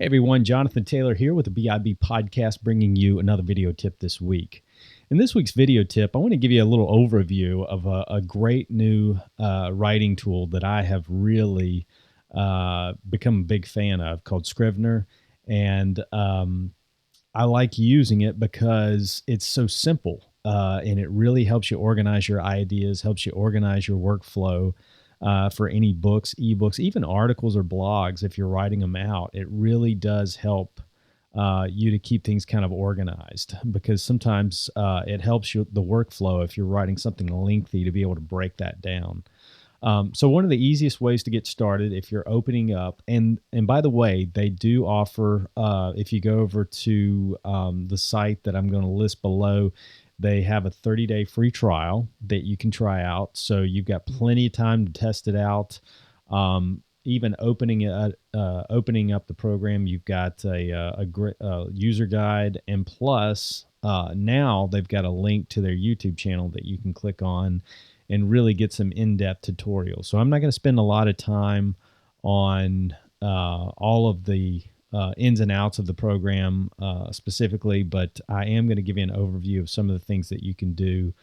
Hey everyone, Jonathan Taylor here with the BIB podcast, bringing you another video tip this week. In this week's video tip, I want to give you a little overview of a great new writing tool that I have really become a big fan of called Scrivener. And I like using it because it's so simple and it really helps you organize your ideas, helps you organize your workflow for any books, ebooks, even articles or blogs. If you're writing them out, it really does help you to keep things kind of organized, because sometimes it helps you the workflow if you're writing something lengthy to be able to break that down. So one of the easiest ways to get started, if you're opening up, and by the way, they do offer, if you go over to the site that I'm going to list below, they have a 30-day free trial that you can try out. So you've got plenty of time to test it out. Even opening up the program, you've got a great user guide, and plus now they've got a link to their YouTube channel that you can click on and really get some in-depth tutorials. So I'm not going to spend a lot of time on all of the ins and outs of the program specifically, but I am going to give you an overview of some of the things that you can do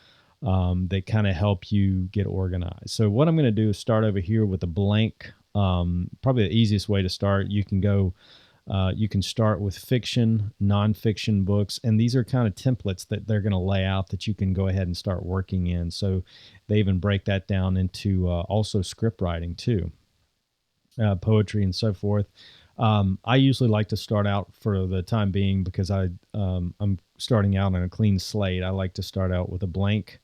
that kind of help you get organized. So what I'm going to do is start over here with a blank. Probably the easiest way to start. You can start with fiction, nonfiction books, and these are kind of templates that they're going to lay out that you can go ahead and start working in. So they even break that down into also script writing too, poetry and so forth. I usually like to start out, for the time being, because I'm starting out on a clean slate. I like to start out with a blank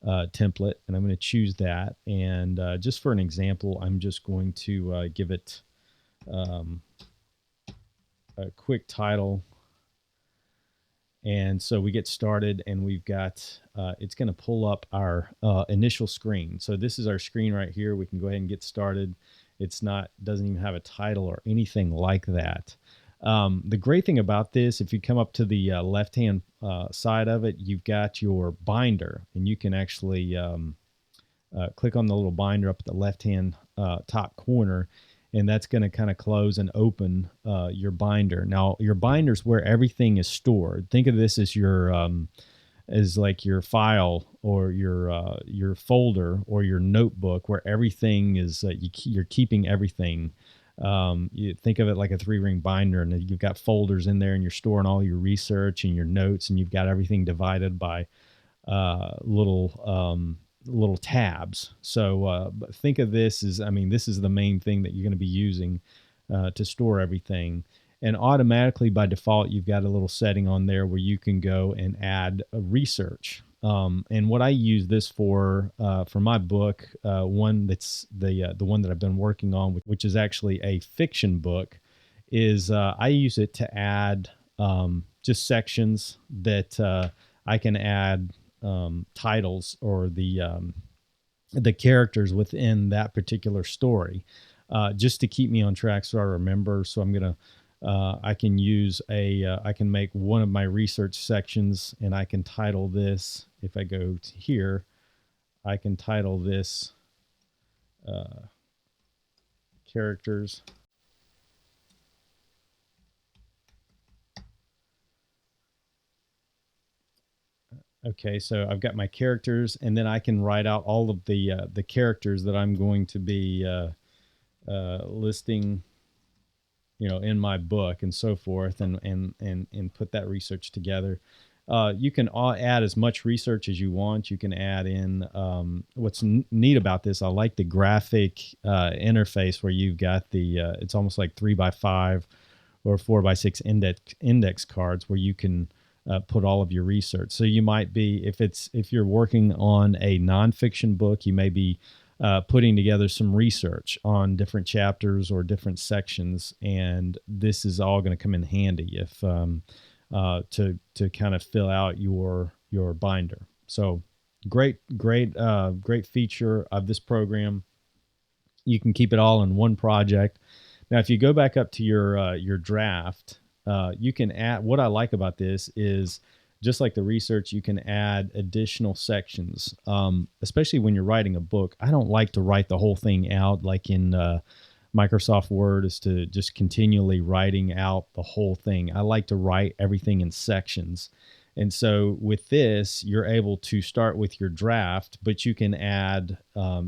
template, and I'm going to choose that. And just for an example, I'm just going to give it a quick title. And so we get started, and we've got, it's going to pull up our initial screen. So this is our screen right here. We can go ahead and get started. Doesn't even have a title or anything like that. The great thing about this, if you come up to the left-hand side of it, you've got your binder, and you can actually click on the little binder up at the left-hand top corner, and that's going to kind of close and open your binder. Now, your binder is where everything is stored. Think of this as as like your file or your folder or your notebook, where everything is. You're keeping everything. You think of it like a 3-ring binder, and you've got folders in there, and you're storing all your research and your notes, and you've got everything divided by little tabs. So think of this as, this is the main thing that you're going to be using to store everything. And automatically, by default, you've got a little setting on there where you can go and add a research. And what I use this for my book, one that's the one that I've been working on, which is actually a fiction book, is I use it to add just sections that I can add titles or the characters within that particular story, just to keep me on track, so I remember. So I'm gonna I can use I can make one of my research sections, and I can title this. If I go to here, I can title this characters. Okay, so I've got my characters, and then I can write out all of the characters that I'm going to be listing, in my book and so forth, and put that research together. You can add as much research as you want. You can add in, what's neat about this, I like the graphic interface where you've got it's almost like 3x5 or 4x6 index cards where you can put all of your research. So you might be, if you're working on a nonfiction book, you may be putting together some research on different chapters or different sections, and this is all going to come in handy if to kind of fill out your binder. So great feature of this program. You can keep it all in one project. Now, if you go back up to your draft, you can add. What I like about this is, just like the research, you can add additional sections, especially when you're writing a book. I don't like to write the whole thing out like in Microsoft Word is to just continually writing out the whole thing. I like to write everything in sections. And so with this, you're able to start with your draft, but you can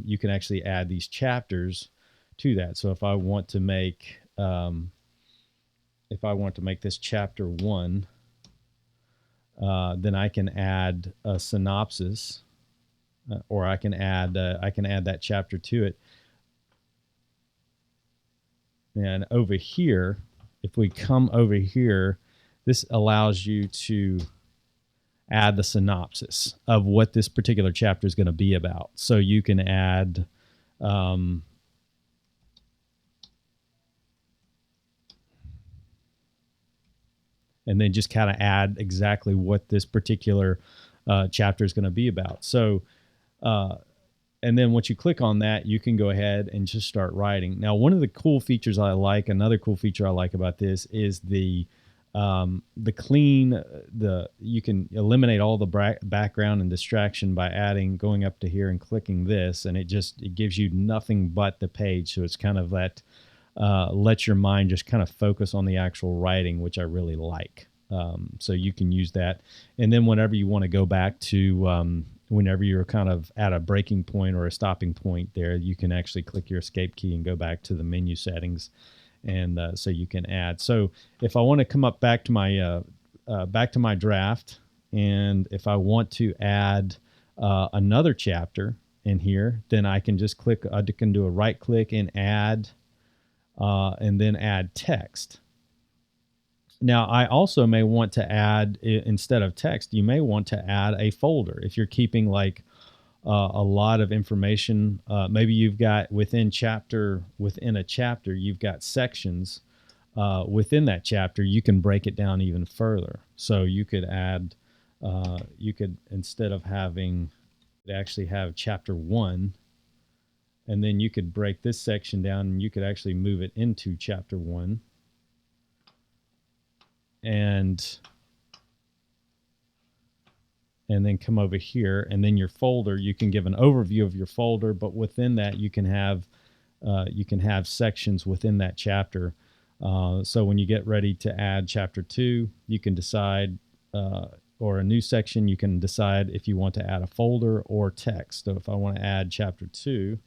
you can actually add these chapters to that. So if I want to make, this chapter 1, then I can add a synopsis, or I can add that chapter to it. And over here, if we come over here, this allows you to add the synopsis of what this particular chapter is going to be about. So you can add, and then just kind of add exactly what this particular chapter is going to be about. So, and then once you click on that, you can go ahead and just start writing. Now, one of the cool features another cool feature I like about this is the you can eliminate all the background and distraction by going up to here and clicking this, and it gives you nothing but the page. So it's kind of let your mind just kind of focus on the actual writing, which I really like. So you can use that. And then whenever you want to go back to, whenever you're kind of at a breaking point or a stopping point there, you can actually click your escape key and go back to the menu settings. And so you can add. So if I want to come up back to my draft, and if I want to add another chapter in here, then I can just I can do a right click and add, and then add text. Now, I also may want to add, instead of text, you may want to add a folder. If you're keeping a lot of information, maybe you've got within a chapter, you've got sections within that chapter, you can break it down even further. So you could add, instead of actually have chapter 1, and then you could break this section down and you could actually move it into chapter 1. And then come over here, and then your folder, you can give an overview of your folder, but within that you can have sections within that chapter. So when you get ready to add chapter 2, you can decide, or a new section, you can decide if you want to add a folder or text. So if I want to add chapter 2,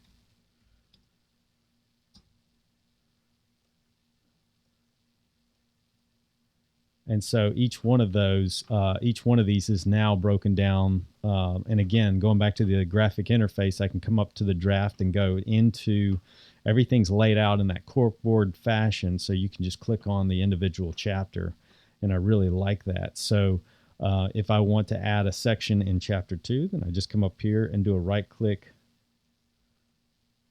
and so each one of these is now broken down. And again, going back to the graphic interface, I can come up to the draft and go into, everything's laid out in that corkboard fashion. So you can just click on the individual chapter. And I really like that. So if I want to add a section in chapter 2, then I just come up here and do a right click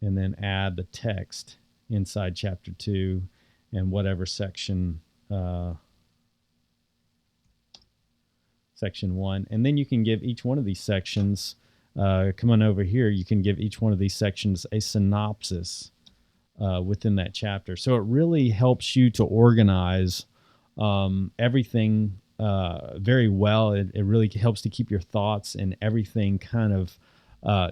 and then add the text inside chapter 2 and whatever section, section 1, and then you can give each one of these sections, come on over here, you can give each one of these sections a synopsis within that chapter. So it really helps you to organize everything very well. It really helps to keep your thoughts and everything kind of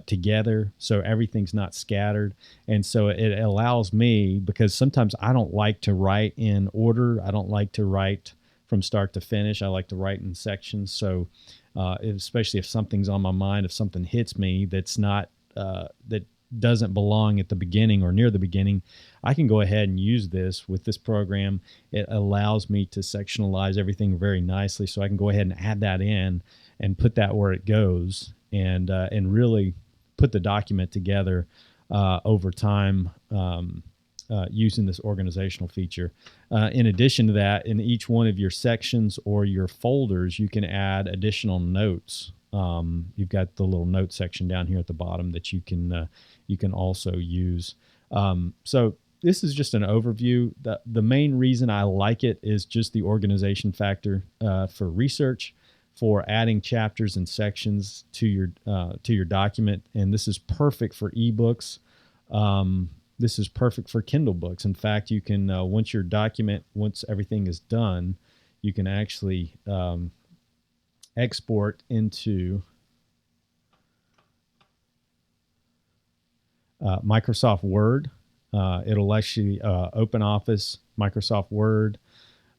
together, so everything's not scattered. And so it allows me, because sometimes I don't like to write in order. I don't like to write from start to finish. I like to write in sections. So especially if something's on my mind, if something hits me that's not, that doesn't belong at the beginning or near the beginning, I can go ahead and use this with this program. It allows me to sectionalize everything very nicely. So I can go ahead and add that in and put that where it goes, and really put the document together over time, using this organizational feature. In addition to that, in each one of your sections or your folders, you can add additional notes. You've got the little note section down here at the bottom that you can also use. So this is just an overview. The main reason I like it is just the organization factor for research, for adding chapters and sections to your document, and this is perfect for ebooks. This is perfect for Kindle books. In fact, you can, once everything is done, you can actually export into Microsoft Word, It'll actually open Office, Microsoft Word.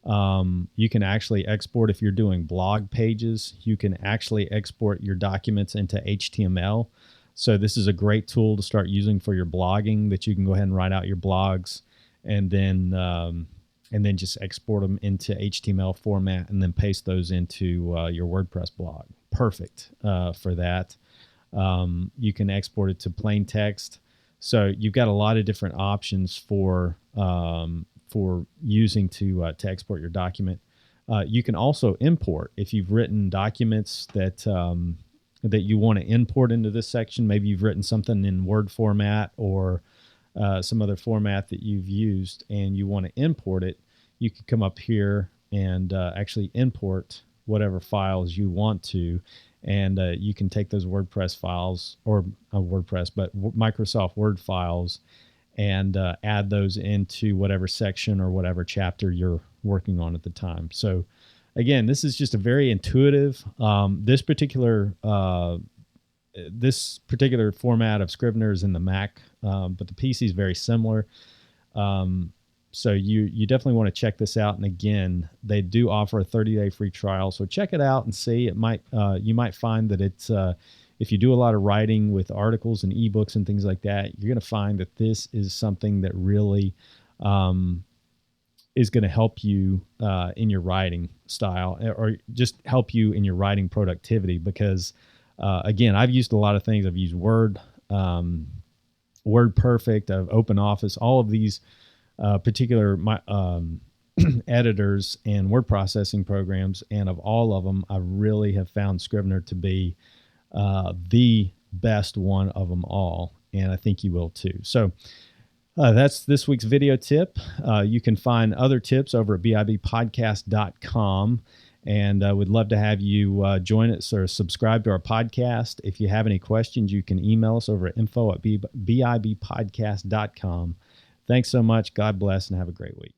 You can actually export if you're doing blog pages. You can actually export your documents into HTML. So this is a great tool to start using for your blogging, that you can go ahead and write out your blogs and then just export them into HTML format and then paste those into your WordPress blog. Perfect for that. You can export it to plain text. So you've got a lot of different options for using to export your document. You can also import if you've written documents that you want to import into this section. Maybe you've written something in Word format or some other format that you've used and you want to import it. You can come up here and actually import whatever files you want to, and you can take those WordPress files, or WordPress, but Microsoft Word files, and add those into whatever section or whatever chapter you're working on at the time. So again, this is just a very intuitive, this particular format of Scrivener is in the Mac, but the PC is very similar. So you definitely want to check this out. And again, they do offer a 30-day free trial, so check it out and see. It might you might find that it's if you do a lot of writing with articles and ebooks and things like that, you're going to find that this is something that really is going to help you in your writing style, or just help you in your writing productivity. Because again, I've used a lot of things. I've used Word, WordPerfect, Open Office, all of these particular editors and word processing programs, and of all of them, I really have found Scrivener to be the best one of them all, and I think you will too. So that's this week's video tip. You can find other tips over at bibpodcast.com, and I would love to have you join us or subscribe to our podcast. If you have any questions, you can email us over at info@bibpodcast.com. Thanks so much. God bless, and have a great week.